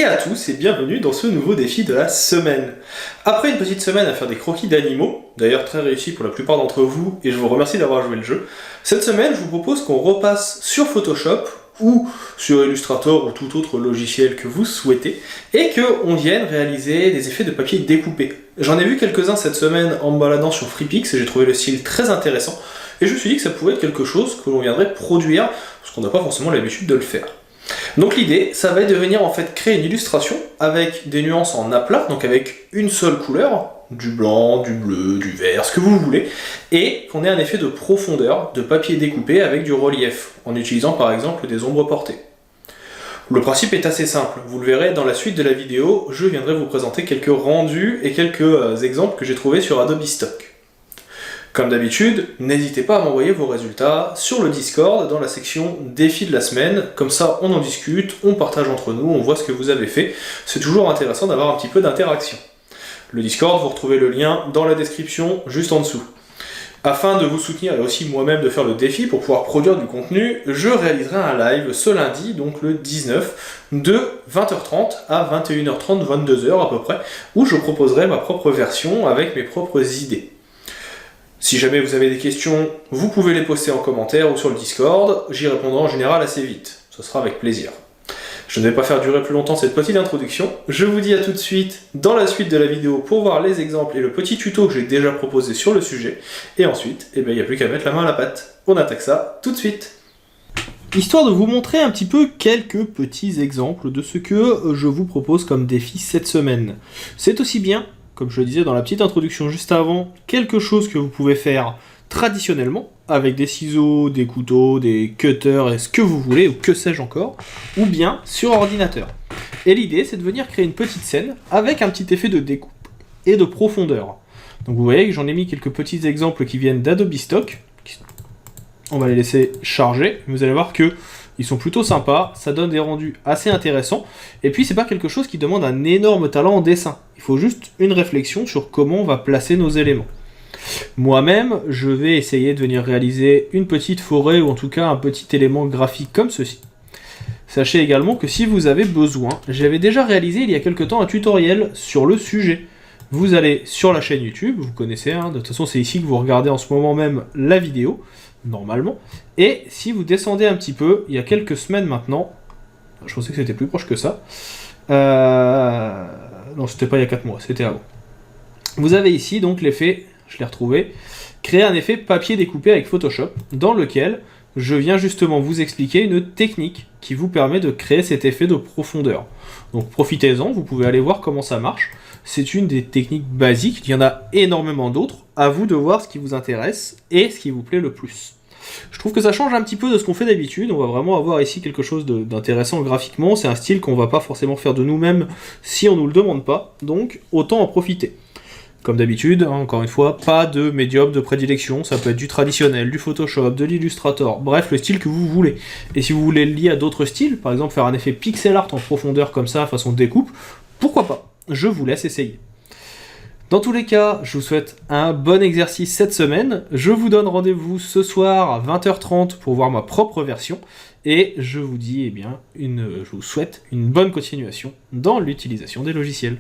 à tous et bienvenue dans ce nouveau défi de la semaine. Après une petite semaine à faire des croquis d'animaux, d'ailleurs très réussi pour la plupart d'entre vous et je vous remercie d'avoir joué le jeu, cette semaine je vous propose qu'on repasse sur Photoshop ou sur Illustrator ou tout autre logiciel que vous souhaitez et qu'on vienne réaliser des effets de papier découpé. J'en ai vu quelques-uns cette semaine en me baladant sur FreePix et j'ai trouvé le style très intéressant et je me suis dit que ça pouvait être quelque chose que l'on viendrait produire parce qu'on n'a pas forcément l'habitude de le faire. Donc l'idée, ça va être de venir en fait créer une illustration avec des nuances en aplat, donc avec une seule couleur, du blanc, du bleu, du vert, ce que vous voulez, et qu'on ait un effet de profondeur, de papier découpé avec du relief, en utilisant par exemple des ombres portées. Le principe est assez simple, vous le verrez dans la suite de la vidéo, je viendrai vous présenter quelques rendus et quelques exemples que j'ai trouvés sur Adobe Stock. Comme d'habitude, n'hésitez pas à m'envoyer vos résultats sur le Discord dans la section défi de la semaine, comme ça on en discute, on partage entre nous, on voit ce que vous avez fait, c'est toujours intéressant d'avoir un petit peu d'interaction. Le Discord, vous retrouvez le lien dans la description juste en dessous. Afin de vous soutenir et aussi moi-même de faire le défi pour pouvoir produire du contenu, je réaliserai un live ce lundi, donc le 19, de 20h30 à 21h30, 22h à peu près, où je proposerai ma propre version avec mes propres idées. Si jamais vous avez des questions, vous pouvez les poster en commentaire ou sur le Discord, j'y répondrai en général assez vite, ce sera avec plaisir. Je ne vais pas faire durer plus longtemps cette petite introduction, je vous dis à tout de suite dans la suite de la vidéo pour voir les exemples et le petit tuto que j'ai déjà proposé sur le sujet, et ensuite, il n'y a plus qu'à mettre la main à la pâte. On attaque ça tout de suite. Histoire de vous montrer un petit peu quelques petits exemples de ce que je vous propose comme défi cette semaine. C'est aussi bien, comme je le disais dans la petite introduction juste avant, quelque chose que vous pouvez faire traditionnellement, avec des ciseaux, des couteaux, des cutters et ce que vous voulez, ou que sais-je encore, ou bien sur ordinateur. Et l'idée, c'est de venir créer une petite scène avec un petit effet de découpe et de profondeur. Donc vous voyez que j'en ai mis quelques petits exemples qui viennent d'Adobe Stock. On va les laisser charger, vous allez voir que ils sont plutôt sympas, ça donne des rendus assez intéressants, et puis c'est pas quelque chose qui demande un énorme talent en dessin. Il faut juste une réflexion sur comment on va placer nos éléments. Moi-même, je vais essayer de venir réaliser une petite forêt, ou en tout cas un petit élément graphique comme ceci. Sachez également que si vous avez besoin, j'avais déjà réalisé il y a quelques temps un tutoriel sur le sujet. Vous allez sur la chaîne YouTube, vous connaissez, hein, de toute façon c'est ici que vous regardez en ce moment même la vidéo, normalement, et si vous descendez un petit peu, il y a quelques semaines maintenant, je pensais que c'était plus proche que ça, non c'était pas il y a 4 mois, c'était avant. Vous avez ici donc l'effet, je l'ai retrouvé, créer un effet papier découpé avec Photoshop, dans lequel je viens justement vous expliquer une technique qui vous permet de créer cet effet de profondeur. Donc profitez-en, vous pouvez aller voir comment ça marche. C'est une des techniques basiques, il y en a énormément d'autres, à vous de voir ce qui vous intéresse et ce qui vous plaît le plus. Je trouve que ça change un petit peu de ce qu'on fait d'habitude, on va vraiment avoir ici quelque chose d'intéressant graphiquement, c'est un style qu'on va pas forcément faire de nous-mêmes si on nous le demande pas, donc autant en profiter. Comme d'habitude, hein, encore une fois, pas de médium de prédilection, ça peut être du traditionnel, du Photoshop, de l'Illustrator, bref, le style que vous voulez. Et si vous voulez le lier à d'autres styles, par exemple faire un effet pixel art en profondeur comme ça, façon découpe, pourquoi pas? Je vous laisse essayer. Dans tous les cas, je vous souhaite un bon exercice cette semaine, je vous donne rendez-vous ce soir à 20h30 pour voir ma propre version, et je vous dis, je vous souhaite une bonne continuation dans l'utilisation des logiciels.